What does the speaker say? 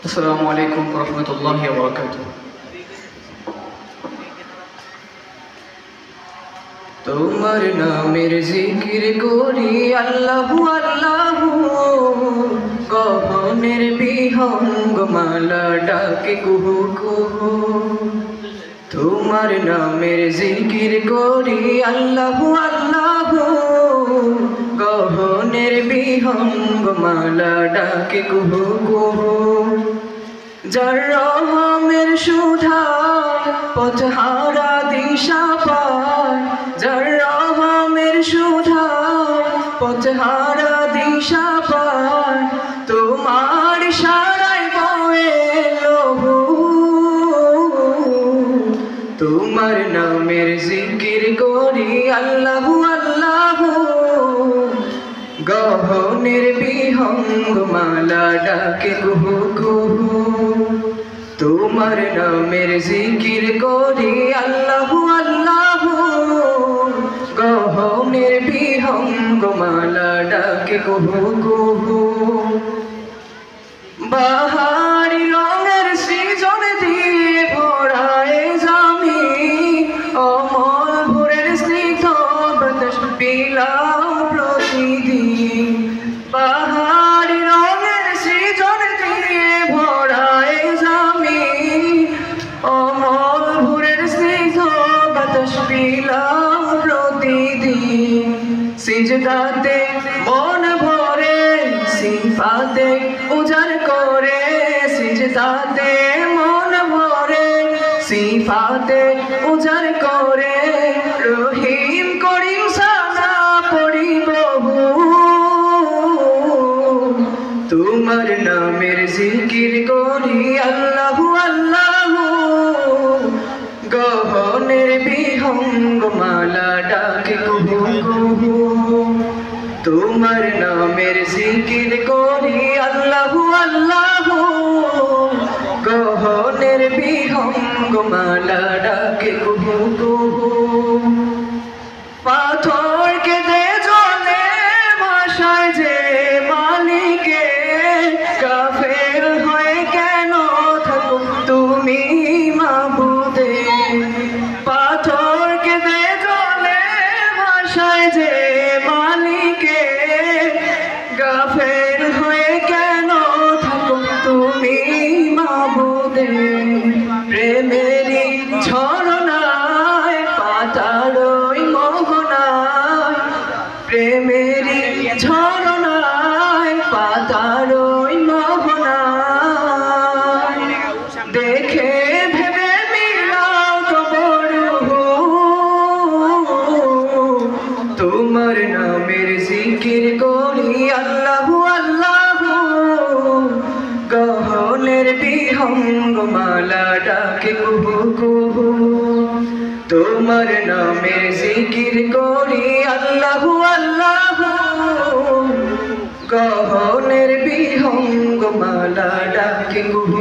আসসালামু আলাইকুম ওয়া রাহমাতুল্লাহি ওয়া বারাকাতুহু। তোমার নামের জিকির করি আল্লাহু আল্লাহু, গহনের বিহঙ্গ মালা ডাকে কুহু কুহু। তোমার নামের জিকির করি আল্লাহু আল্লাহু, গহনের বিহঙ্গ মালা ডাকে কুহু কুহু। যার রহমের সুধা পথহারা দিশা পায়, যার রহমের সুধা পথহারা দিশা পায়, তোমার সারায় বয়ে লহু। তোমার নামের জিকির করি আল্লাহু আল্লাহু, গহনের বিহঙ্গ মালা ডাকে কুহু কুহু। তোমার নামের জিকির করি আল্লাহু আল্লাহু, গহনের বিহঙ্গ মালা ডাকে কুহু কুহু। বাহারি রঙের সৃজন দিয়ে ভরায় জামি, অমল ভোরের স্নিগ্ধ বাতাস পেলাম প্রতিদিন। বাহারি রঙের সৃজন দিয়ে ভরায় জামি, অমল ভোরের স্নিগ্ধ বাতাস পেলাম প্রতিদিন। সিজদাতে মন ভরে সিফাতে উজাড় করে, সিজদাতে মন ভরে সিফাতে উজাড় করে, রহিম করিম সানা পড়ি বহু। তোমার নামের জিকির করি আল্লাহু আল্লাহু, গহনের বিহঙ্গ মালা ডাকে কুহু কুহু। তোমার নামের জিকির করি আল্লাহু আল্লাহু, গহনের বিহঙ্গ মালা ডাকে কুহু কুহু। পাথর কেঁদে জলে ভাষায় যে মালিকে, কাফের হয়ে কেন থাকো তুমি মাবুদে। পাথর কেঁদে জলে ভাষায় যে মালিকে, কাফের হয়ে কেন থাকো তুমি মাবুদে। প্রেমেরই ঝরনায় পাতারই মোহনায়, প্রেমেরই ঝরনায় পাতারই মোহনায়, দেখে ভেবে মিলাও কবর। তোমার নামের জিকির করি আল্লাহু আল্লাহু, গহনের বিহঙ্গ মালা ডাকে কুহু কুহু। তোমার নামের জিকির করি আল্লাহু আল্লাহু, গহনের বিহঙ্গ মালা ডাকে কুহু